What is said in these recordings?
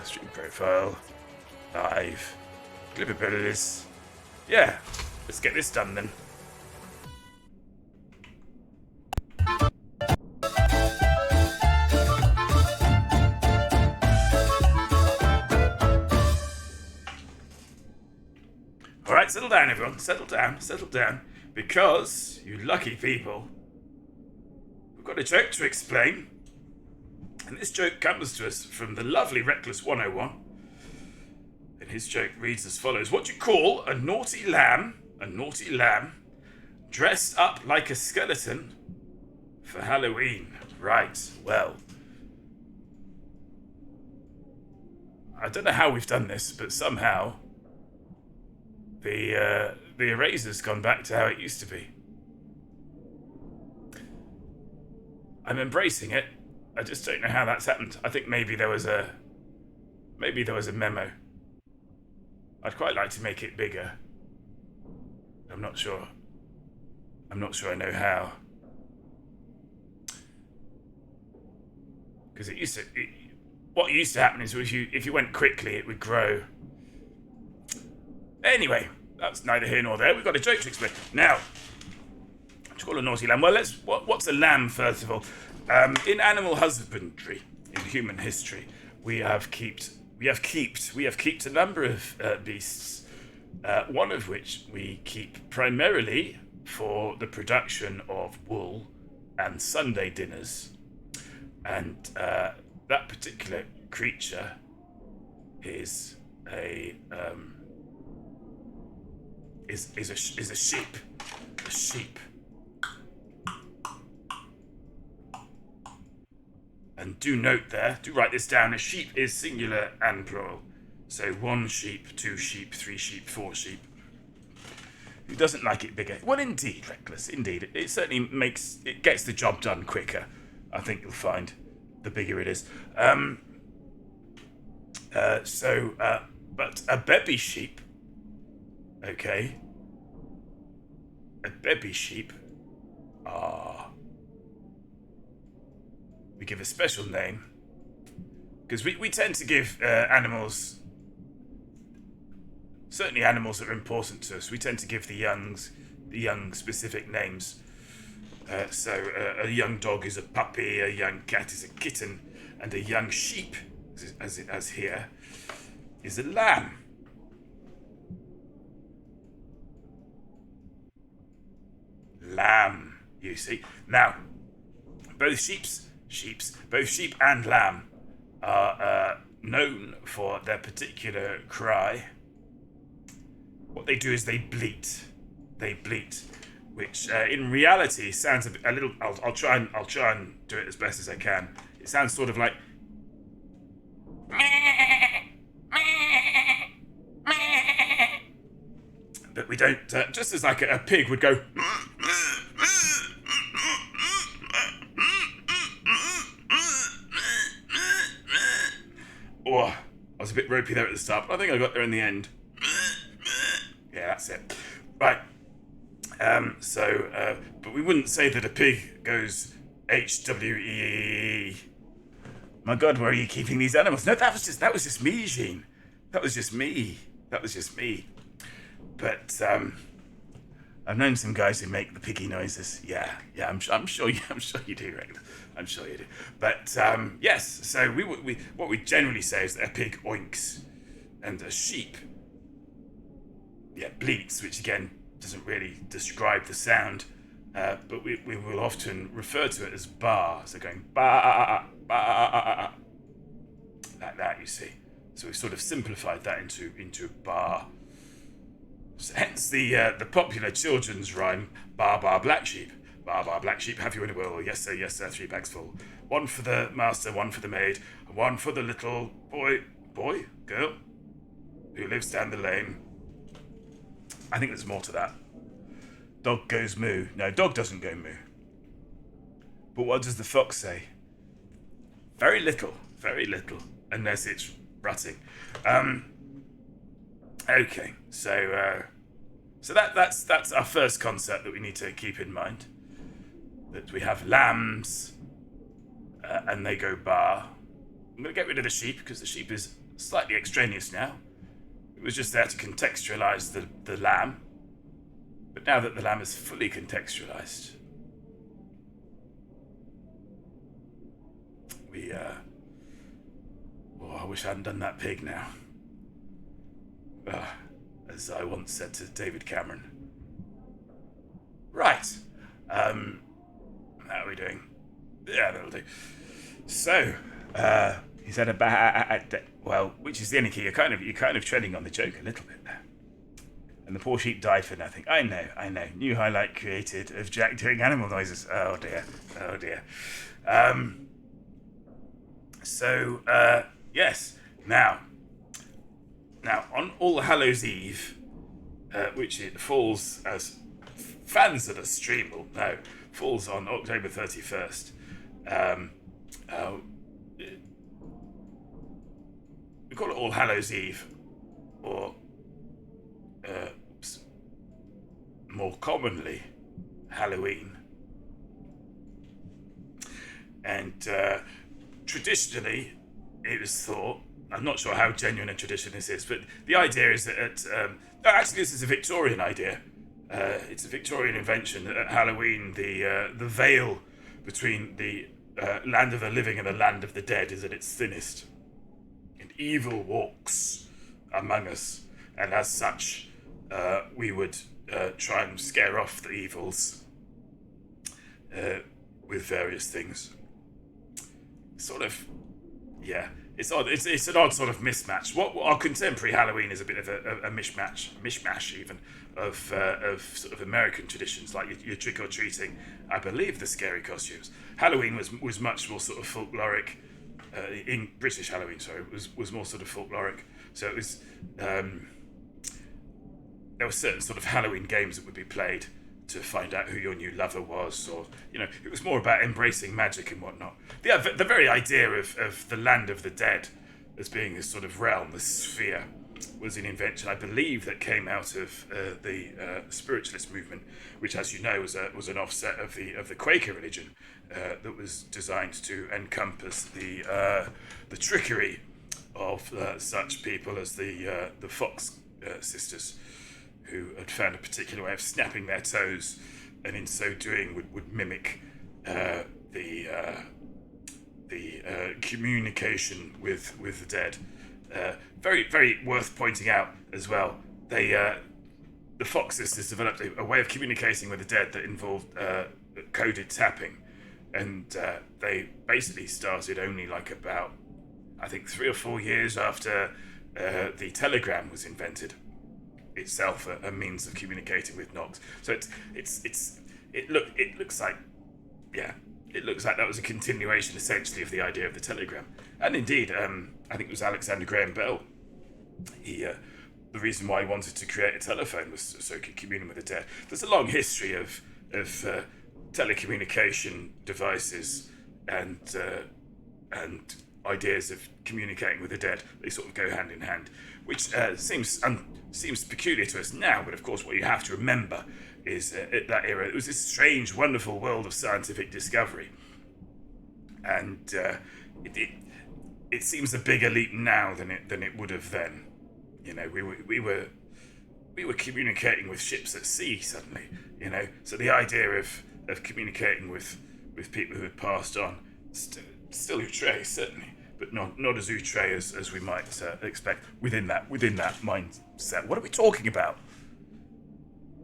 Stream profile. Live. Clippabilities. Yeah, let's get this done then. Alright, settle down everyone, settle down, because, you lucky people, we've got a joke to explain, and this joke comes to us from the lovely Reckless 101, and his joke reads as follows. What do you call a naughty lamb, dressed up like a skeleton for Halloween? Right, well, I don't know how we've done this, but somehow the eraser's gone back to how it used to be. I'm embracing it. I just don't know how that's happened. I think maybe there was a memo. I'd quite like to make it bigger. I'm not sure I know how. Because what used to happen is if you went quickly, it would grow. Anyway, that's neither here nor there. We've got a joke to explain. Now, what do you call a naughty lamb? Well, what's a lamb, first of all? In animal husbandry, in human history, we have kept a number of beasts, one of which we keep primarily for the production of wool and Sunday dinners. And that particular creature is a sheep. A sheep. And do note there, do write this down, a sheep is singular and plural. So 1 sheep, 2 sheep, 3 sheep, 4 sheep. Who doesn't like it bigger? Well, indeed, Reckless, indeed. It certainly gets the job done quicker. I think you'll find the bigger it is. But a baby sheep, okay, a baby sheep we give a special name, because we tend to give animals, certainly animals that are important to us, we tend to give the young specific names. So a young dog is a puppy, a young cat is a kitten, and a young sheep, as here, is a lamb. Lamb, you see. Now, both sheep and lamb are known for their particular cry. What they do is they bleat. Which in reality sounds a little. I'll try and do it as best as I can. It sounds sort of like. But we don't. Just as like a pig would go. Oh, I was a bit ropey there at the start, but I think I got there in the end. Yeah, that's it. Right. But we wouldn't say that a pig goes HWEE. My God, where are you keeping these animals? No, that was just me, Jean. That was just me. But I've known some guys who make the piggy noises. Yeah, I'm sure you do, right? I'm sure you do. But yes, so what we generally say is that a pig oinks, and a sheep, bleats, which again doesn't really describe the sound, but we will often refer to it as bar. So going ba like that, you see. So we've sort of simplified that into bar. So hence the popular children's rhyme, bar bar black sheep. Bar bar black sheep, have you any will? Yes sir, 3 bags full. 1 for the master, 1 for the maid, and 1 for the little girl, who lives down the lane. I think there's more to that. Dog goes moo. No, dog doesn't go moo. But what does the fox say? Very little, unless it's rutting. Okay, so that's our first concept that we need to keep in mind. That we have lambs, and they go bar, I'm going to get rid of the sheep because the sheep is slightly extraneous now. It was just there to contextualize the lamb. But now that the lamb is fully contextualized, I wish I hadn't done that pig now. As I once said to David Cameron. Right. How are we doing? Yeah, that'll do. So, he said about, well, which is the only key. You're kind of treading on the joke a little bit there. And the poor sheep died for nothing. I know. New highlight created of Jack doing animal noises. Oh dear. Yes. Now, on All Hallows Eve, which it falls as fans of the stream will know, falls on October 31st. We call it All Hallows Eve, or more commonly, Halloween. And traditionally, it was thought, I'm not sure how genuine a tradition this is, but the idea is that actually this is a Victorian idea. It's a Victorian invention that at Halloween, the veil between the land of the living and the land of the dead is at its thinnest. And evil walks among us. And as such, we would try and scare off the evils with various things. Sort of, yeah. It's odd. It's an odd sort of mismatch. What our contemporary Halloween is a bit of a mishmash even of sort of American traditions, like your trick or treating. I believe the scary costumes. Halloween was much more sort of folkloric. In British Halloween, sorry, was more sort of folkloric. So it was. There were certain sort of Halloween games that would be played to find out who your new lover was, or it was more about embracing magic and whatnot. The very idea of the land of the dead as being this sort of realm, this sphere, was an invention, I believe, that came out of the spiritualist movement, which, as you know, was an offset of the Quaker religion that was designed to encompass the trickery of such people as the Fox sisters, who had found a particular way of snapping their toes, and in so doing would mimic the communication with the dead. Very, very worth pointing out as well. The Fox sisters developed a way of communicating with the dead that involved coded tapping, and they basically started only like about, I think, 3 or 4 years after the telegram was invented. Itself a means of communicating with Knox. So it looks like that was a continuation essentially of the idea of the telegram. And indeed, I think it was Alexander Graham Bell. The reason why he wanted to create a telephone was so he could commune with the dead. There's a long history of telecommunication devices and ideas of communicating with the dead. They sort of go hand in hand, which seems peculiar to us now, but of course what you have to remember is at that era it was this strange, wonderful world of scientific discovery, and it seems a bigger leap now than it would have then. We were communicating with ships at sea suddenly. So the idea of communicating with people who had passed on still outre, certainly, but not as outre as we might expect within that mindset. What are we talking about?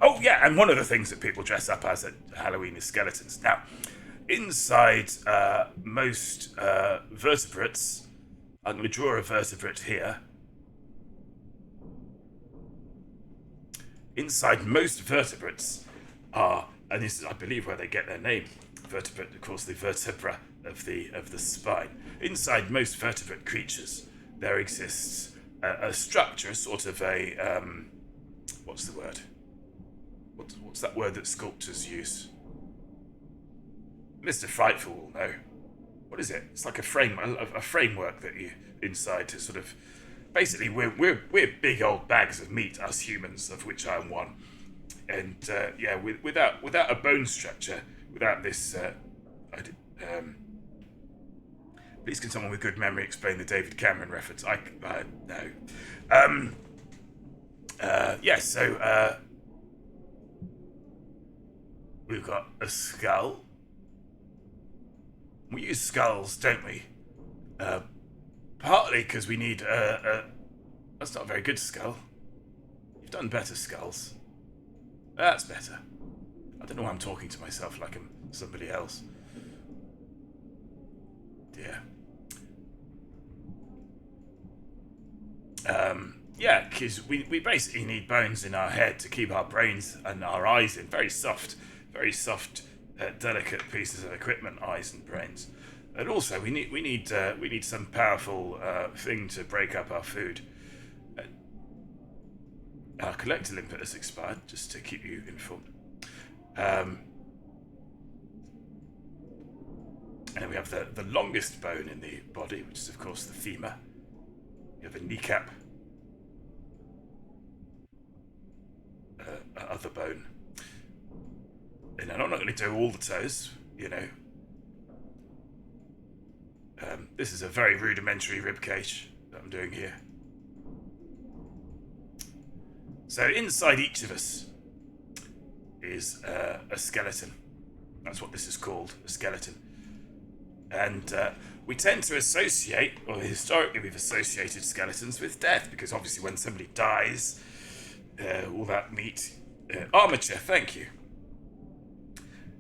Oh yeah, and one of the things that people dress up as at Halloween is skeletons. Now, inside most vertebrates, I'm going to draw a vertebrate here. Inside most vertebrates are, and this is, I believe, where they get their name. Vertebrate, of course, the vertebra of the spine. Inside most vertebrate creatures, there exists a structure, sort of a what's the word? What's that word that sculptors use? Mr. Frightful will know. What is it? It's like a framework that you inside to sort of. Basically, we're big old bags of meat, us humans, of which I am one. And without a bone structure, without this Please can someone with good memory explain the David Cameron reference? No. So we've got a skull. We use skulls, don't we? Partly because we need that's not a very good skull. You've done better skulls. That's better. I don't know why I'm talking to myself like I'm somebody else. Dear. Because we basically need bones in our head to keep our brains and our eyes in. Very soft, delicate pieces of equipment, eyes and brains. And also, we need some powerful thing to break up our food. Our collector limpet has expired, just to keep you informed. And then we have the longest bone in the body, which is of course the femur. We have a kneecap. Other bone. And I'm not going to do all the toes, you know. This is a very rudimentary rib cage that I'm doing here. So inside each of us is a skeleton. That's what this is called, a skeleton. And we tend to associate, or historically we've associated skeletons with death, because obviously when somebody dies, all that meat... armature, thank you.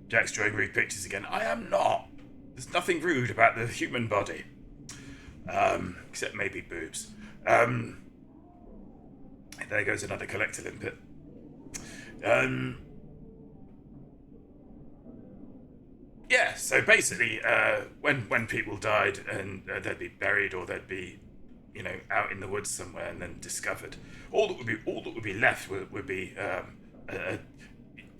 Jack's drawing rude pictures again. I am not. There's nothing rude about the human body. Except maybe boobs. There goes another collector limpet. So basically, when people died and they'd be buried or they'd be, out in the woods somewhere and then discovered, all that would be left would be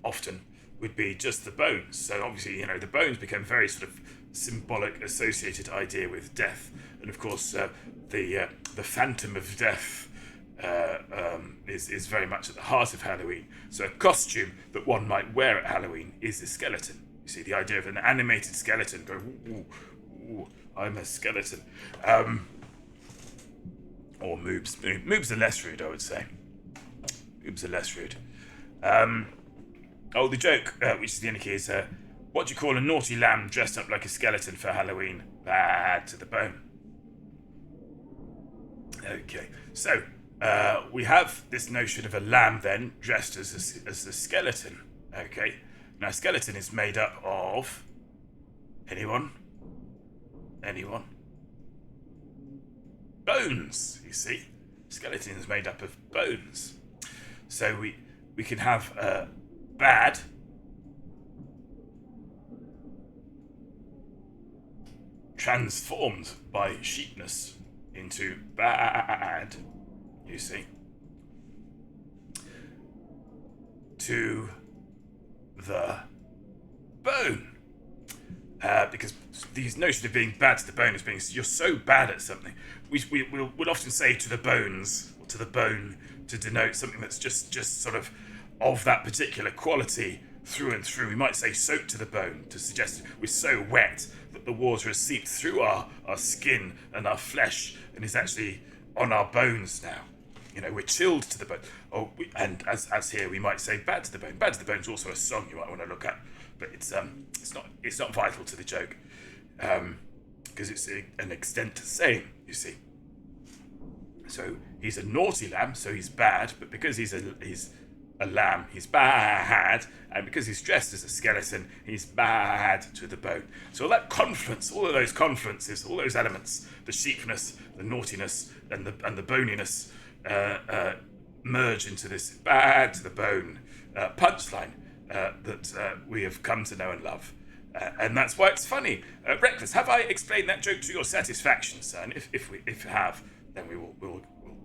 often would be just the bones. So obviously, the bones became very sort of symbolic, associated idea with death, and of course, the phantom of death is very much at the heart of Halloween. So a costume that one might wear at Halloween is a skeleton. You see, the idea of an animated skeleton going, ooh, I'm a skeleton. Or moobs. Moobs are less rude, I would say. Moobs are less rude. The joke, which is the only key, is what do you call a naughty lamb dressed up like a skeleton for Halloween? Bad to the bone. Okay, so we have this notion of a lamb then dressed as a skeleton. Okay, now a skeleton is made up of anyone? Bones, you see. Skeleton is made up of bones. So we can have bad transformed by sheepness into bad, you see, to the bone. Because the notion of being bad to the bone is being you're so bad at something. We'll often say to the bones, or to the bone, to denote something that's just sort of that particular quality through and through. We might say soaked to the bone to suggest we're so wet that the water has seeped through our skin and our flesh and is actually on our bones now. We're chilled to the bone. And as here we might say bad to the bone. Bad to the bone is also a song you might want to look at, but it's not vital to the joke because it's an extent to saying, you see. So he's a naughty lamb, so he's bad, but because he's a lamb, he's bad, and because he's dressed as a skeleton, he's bad to the bone. So all that confluence, all of those confluences, all those elements, the sheepness, the naughtiness, and the boniness, merge into this bad to the bone punchline that we have come to know and love. And that's why it's funny. Breakfast, have I explained that joke to your satisfaction, sir? And if you have, then we'll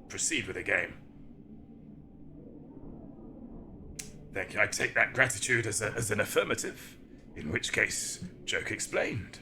proceed with the game. Thank you. I take that gratitude as an affirmative, in which case, joke explained.